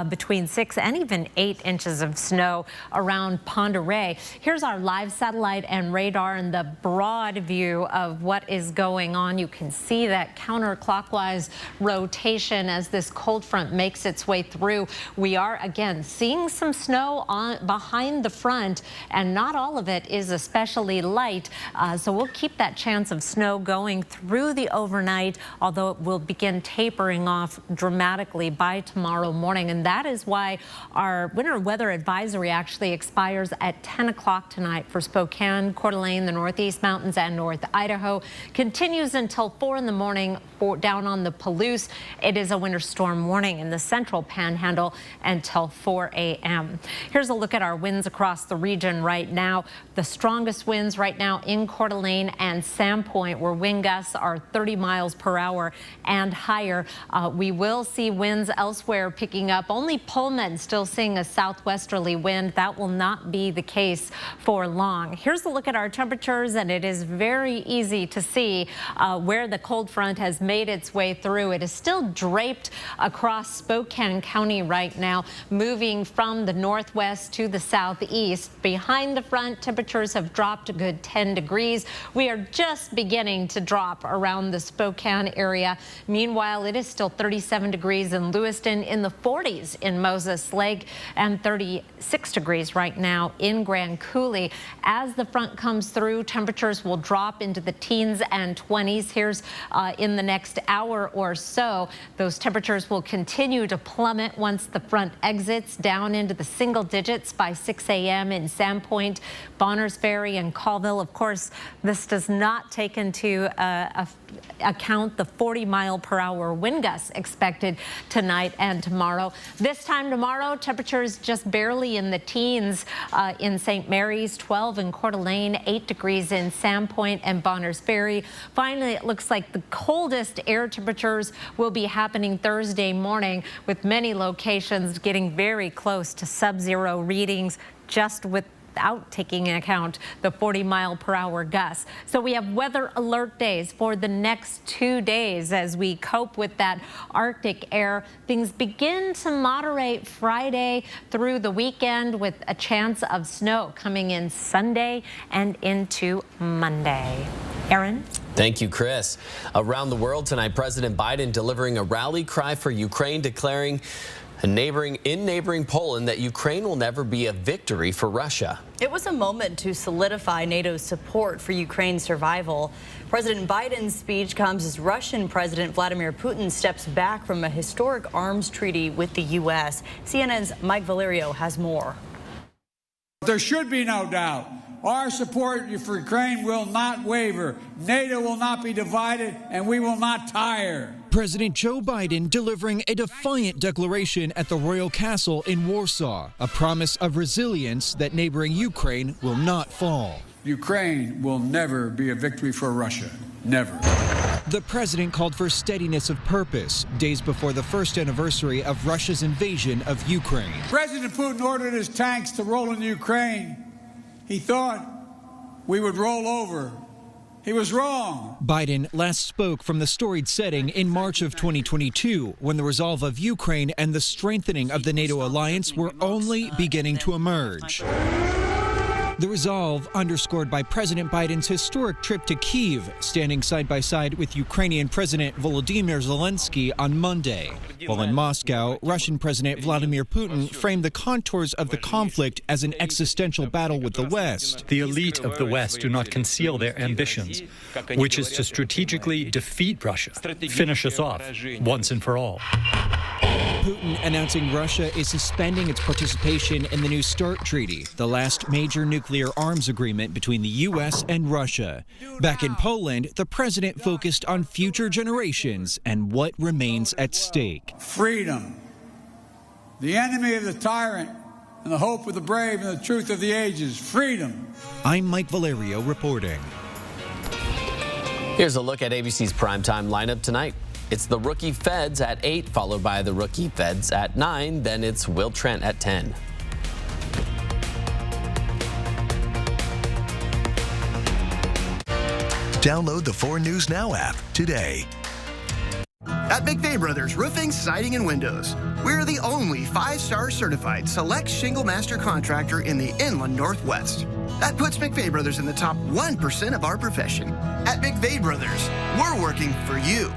between 6 and even 8 inches of snow around Pend Oreille. Here's our live satellite and radar and the broad view of what is going on. You can see that counterclockwise rotation as this cold front makes its way through. We are again seeing some snow behind the front, and not all of it is especially light. So we'll keep that chance of snow going through the overnight, although it will begin tapering off dramatically by tomorrow morning. And that is why our winter weather advisory actually expires at 10 o'clock tonight for Spokane, Coeur d'Alene, the Northeast Mountains, and North Idaho. Continues until 4 in the morning down on the Palouse. It is a winter storm warning in the central panhandle until 4 a.m. Here's a look at our winds across the region right now. The strongest winds right now in Coeur d'Alene and Sandpoint, where wind gusts are 30 miles per hour and higher. We will see winds elsewhere picking up. Only Pullman still seeing a southwesterly wind. That will not be the case for long. Here's a look at our temperatures, and it is very easy to see where the cold front has made its way through. It is still draped across Spokane County right now, moving from the northwest to the southeast. Behind the front, temperatures have dropped a good 10 degrees. We are just beginning to drop around the Spokane area. Meanwhile, it is still 37 degrees in Lewiston, in the 40s in Moses Lake, and 36 degrees right now in Grand Coulee. As the front comes through, temperatures will drop into the teens and 20s. Here's in the next hour or so. Those temperatures will continue to plummet once the front exits, down into the single digits by 6 a.m. in Sandpoint, Bonners Ferry, and Colville. Of course, this does not take into account the 40-mile-per-hour wind gusts expected tonight and tomorrow. This time tomorrow, temperatures just barely in the teens in St. Mary's, 12 in Coeur d'Alene, 8 degrees in Sandpoint and Bonners Ferry. Finally, it looks like the coldest air temperatures will be happening Thursday morning, with many locations getting very close to sub-zero readings just without taking into account the 40-mile-per-hour gusts. So we have weather alert days for the next 2 days as we cope with that Arctic air. Things begin to moderate Friday through the weekend, with a chance of snow coming in Sunday and into Monday. Aaron? Thank you, Chris. Around the world tonight, President Biden delivering a rally cry for Ukraine, declaring in neighboring Poland that Ukraine will never be a victory for Russia. It was a moment to solidify NATO's support for Ukraine's survival. President Biden's speech comes as Russian President Vladimir Putin steps back from a historic arms treaty with the U.S. CNN's Mike Valerio has more. There should be no doubt. Our support for Ukraine will not waver. NATO will not be divided, and we will not tire. President Joe Biden delivering a defiant declaration at the Royal Castle in Warsaw, a promise of resilience that neighboring Ukraine will not fall. Ukraine will never be a victory for Russia. Never. The president called for steadiness of purpose days before the first anniversary of Russia's invasion of Ukraine. President Putin ordered his tanks to roll into Ukraine. He thought we would roll over He was wrong. Biden last spoke from the storied setting in March of 2022, when the resolve of Ukraine and the strengthening of the NATO alliance were only beginning to emerge. The resolve underscored by President Biden's historic trip to Kyiv, standing side by side with Ukrainian President Volodymyr Zelensky on Monday. While in Moscow, Russian President Vladimir Putin framed the contours of the conflict as an existential battle with the West. The elite of the West do not conceal their ambitions, which is to strategically defeat Russia, finish us off once and for all. Putin announcing Russia is suspending its participation in the New START Treaty, the last major nuclear arms agreement between the U.S. and Russia. Back in Poland, the president focused on future generations and what remains at stake. Freedom, the enemy of the tyrant, and the hope of the brave and the truth of the ages. Freedom. I'm Mike Valerio reporting. Here's a look at ABC's primetime lineup tonight. It's the Rookie Feds at 8, followed by the Rookie Feds at 9. Then it's Will Trent at 10. Download the 4 News Now app today. At McVeigh Brothers Roofing, Siding, and Windows, we're the only 5-star certified select shingle master contractor in the Inland Northwest. That puts McVeigh Brothers in the top 1% of our profession. At McVeigh Brothers, we're working for you.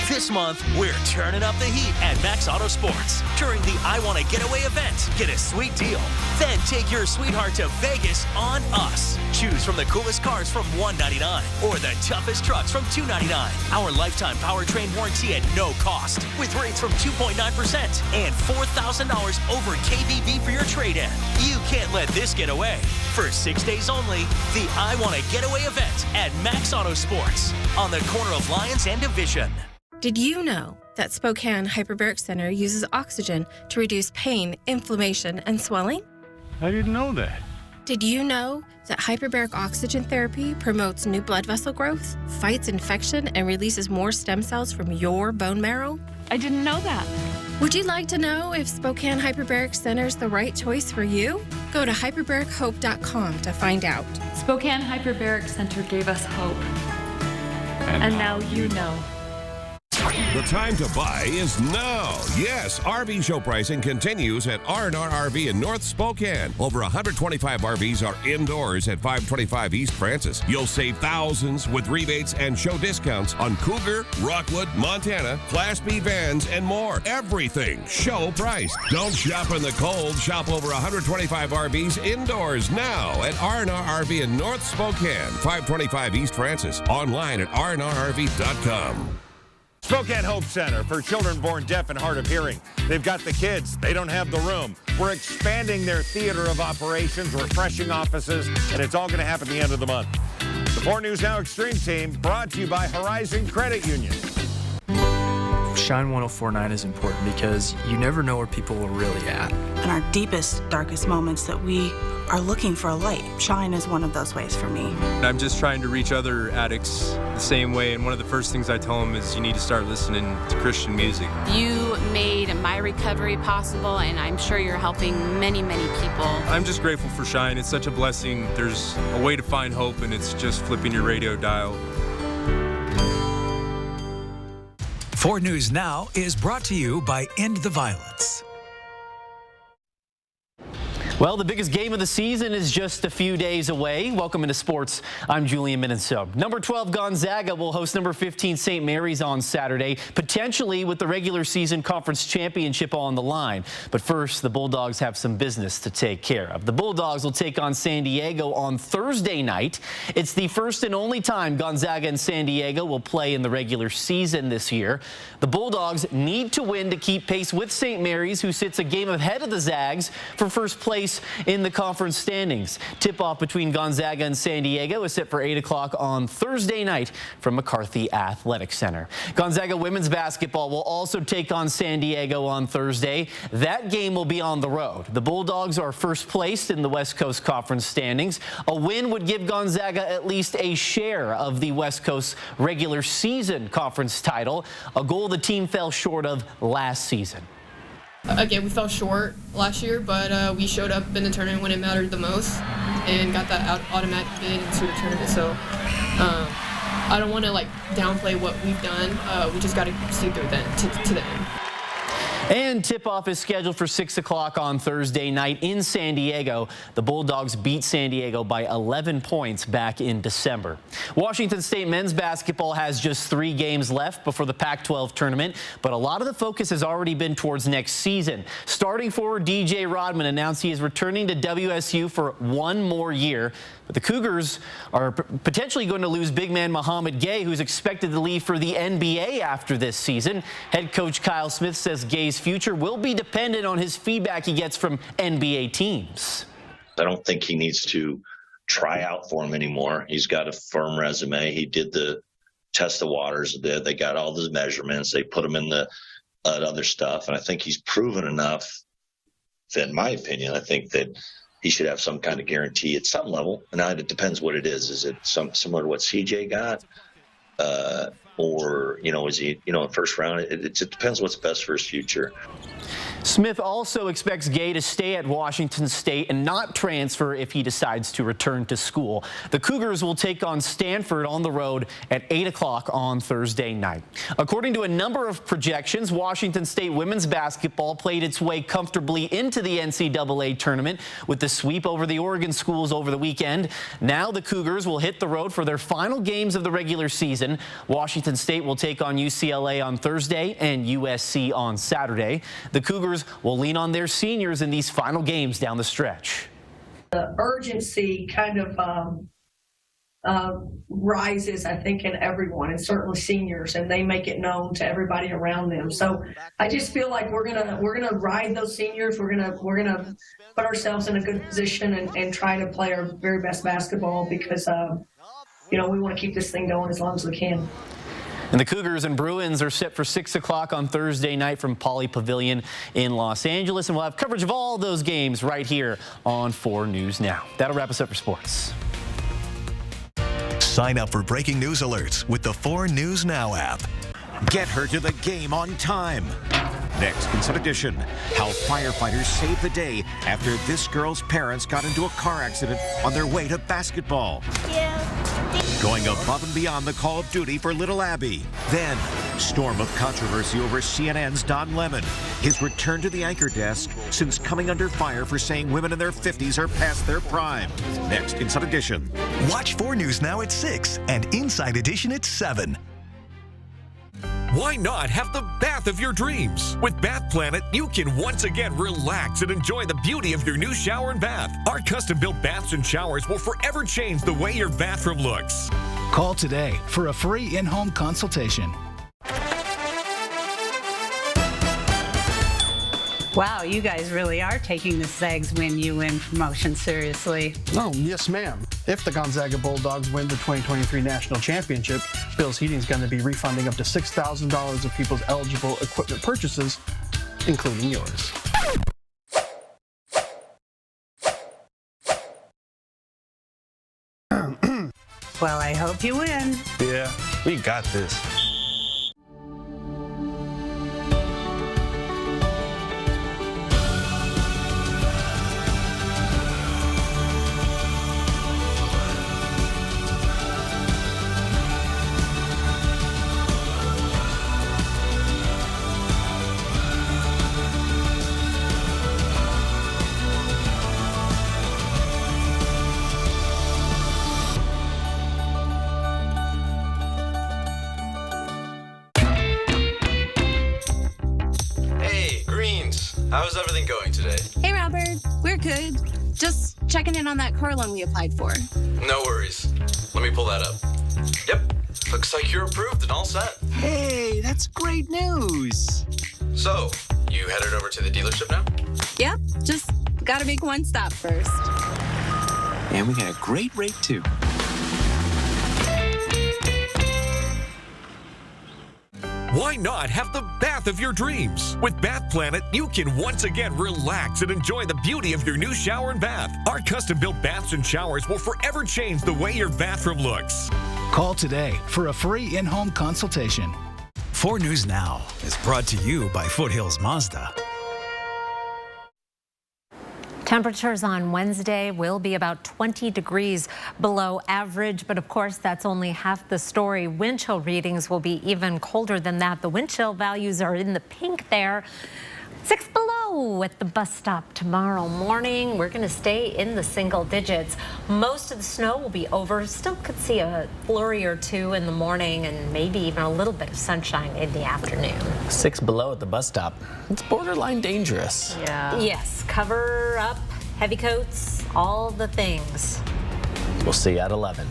This month, we're turning up the heat at Max Auto Sports. During the I Want to Getaway event, get a sweet deal. Then take your sweetheart to Vegas on us. Choose from the coolest cars from $199 or the toughest trucks from $299. Our lifetime powertrain warranty at no cost with rates from 2.9% and $4,000 over KBB for your trade-in. You can't let this get away. For 6 days only, the I Want to Getaway event at Max Auto Sports on the corner of Lyons and Division. Did you know that Spokane Hyperbaric Center uses oxygen to reduce pain, inflammation, and swelling? I didn't know that. Did you know that hyperbaric oxygen therapy promotes new blood vessel growth, fights infection, and releases more stem cells from your bone marrow? I didn't know that. Would you like to know if Spokane Hyperbaric Center is the right choice for you? Go to hyperbarichope.com to find out. Spokane Hyperbaric Center gave us hope. And now you know. The time to buy is now. Yes, RV show pricing continues at R&R RV in North Spokane. Over 125 RVs are indoors at 525 East Francis. You'll save thousands with rebates and show discounts on Cougar, Rockwood, Montana, Class B vans, and more. Everything show price. Don't shop in the cold. Shop over 125 RVs indoors now at R&R RV in North Spokane, 525 East Francis. Online at rnrrv.com. Spokane Hope Center for children born deaf and hard of hearing. They've got the kids. They don't have the room. We're expanding their theater of operations, refreshing offices, and it's all going to happen at the end of the month. The 4 News Now Extreme Team brought to you by Horizon Credit Union. Shine 104.9 is important because you never know where people are really at. In our deepest, darkest moments that we are looking for a light. Shine is one of those ways for me. I'm just trying to reach other addicts the same way, and one of the first things I tell them is you need to start listening to Christian music. You made my recovery possible, and I'm sure you're helping many, many people. I'm just grateful for Shine. It's such a blessing. There's a way to find hope, and it's just flipping your radio dial. 4 News Now is brought to you by End the Violence. Well, the biggest game of the season is just a few days away. Welcome into sports. I'm Julian Minenso. Number 12 Gonzaga will host number 15 St. Mary's on Saturday, potentially with the regular season conference championship on the line. But first, the Bulldogs have some business to take care of. The Bulldogs will take on San Diego on Thursday night. It's the first and only time Gonzaga and San Diego will play in the regular season this year. The Bulldogs need to win to keep pace with St. Mary's, who sits a game ahead of the Zags for first place in the conference standings. Tip-off between Gonzaga and San Diego is set for 8 o'clock on Thursday night from McCarthy Athletic Center. Gonzaga women's basketball will also take on San Diego on Thursday. That game will be on the road. The Bulldogs are first placed in the West Coast Conference standings. A win would give Gonzaga at least a share of the West Coast regular season conference title, a goal the team fell short of last season. Again, we fell short last year, but we showed up in the tournament when it mattered the most and got that automatic bid into the tournament. So I don't want to downplay what we've done. We just got to see through to the end. And tip-off is scheduled for 6 o'clock on Thursday night in San Diego. The Bulldogs beat San Diego by 11 points back in December. Washington State men's basketball has just 3 games left before the Pac-12 tournament, but a lot of the focus has already been towards next season. Starting forward DJ Rodman announced he is returning to WSU for 1 more year. But the Cougars are potentially going to lose big man Mohamed Gay, who's expected to leave for the NBA after this season. Head coach Kyle Smith says Gay's future will be dependent on his feedback he gets from NBA teams. I don't think he needs to try out for him anymore. He's got a firm resume. He did the test the waters. They got all the measurements. They put him in the other stuff. And I think he's proven enough that, in my opinion, I think that he should have some kind of guarantee at some level. And now it depends what it is. Is it similar to what CJ got? Or, is he, first round? It depends what's best for his future. Smith also expects Gay to stay at Washington State and not transfer if he decides to return to school. The Cougars will take on Stanford on the road at 8 o'clock on Thursday night. According to a number of projections, Washington State women's basketball played its way comfortably into the NCAA tournament with the sweep over the Oregon schools over the weekend. Now the Cougars will hit the road for their final games of the regular season. Washington State will take on UCLA on Thursday and USC on Saturday. The Cougars will lean on their seniors in these final games down the stretch. The urgency kind of rises, I think, in everyone, and certainly seniors, and they make it known to everybody around them. So I just feel like we're gonna ride those seniors. We're gonna put ourselves in a good position and try to play our very best basketball because we want to keep this thing going as long as we can. And the Cougars and Bruins are set for 6 o'clock on Thursday night from Pauley Pavilion in Los Angeles. And we'll have coverage of all those games right here on 4 News Now. That'll wrap us up for sports. Sign up for breaking news alerts with the 4 News Now app. Get her to the game on time. Next, Inside Edition, how firefighters saved the day after this girl's parents got into a car accident on their way to basketball. Going above and beyond the call of duty for little Abby. Then, storm of controversy over CNN's Don Lemon. His return to the anchor desk since coming under fire for saying women in their 50s are past their prime. Next, Inside Edition. Watch 4 News Now at 6 and Inside Edition at 7. Why not have the bath of your dreams? With Bath Planet, you can once again relax and enjoy the beauty of your new shower and bath. Our custom-built baths and showers will forever change the way your bathroom looks. Call today for a free in-home consultation. Wow, you guys really are taking the Zags Win You Win promotion seriously. Oh, yes, ma'am. If the Gonzaga Bulldogs win the 2023 National Championship, Bill's Heating is going to be refunding up to $6,000 of people's eligible equipment purchases, including yours. Well, I hope you win. Yeah, we got this. How's everything going today? Hey, Robert. We're good. Just checking in on that car loan we applied for. No worries. Let me pull that up. Yep. Looks like you're approved and all set. Hey, that's great news. So, you headed over to the dealership now? Yep. Just gotta make one stop first. And we got a great rate, too. Why not have the bath of your dreams? With Bath Planet, you can once again relax and enjoy the beauty of your new shower and bath. Our custom-built baths and showers will forever change the way your bathroom looks. Call today for a free in-home consultation. 4 News Now is brought to you by Foothills Mazda. Temperatures on Wednesday will be about 20 degrees below average, but of course that's only half the story. Wind chill readings will be even colder than that. The wind chill values are in the pink there. 6 below at the bus stop tomorrow morning. We're going to stay in the single digits. Most of the snow will be over. Still could see a flurry or two in the morning and maybe even a little bit of sunshine in the afternoon. 6 below at the bus stop. It's borderline dangerous. Yeah. Yes, cover up, heavy coats, all the things. We'll see you at 11.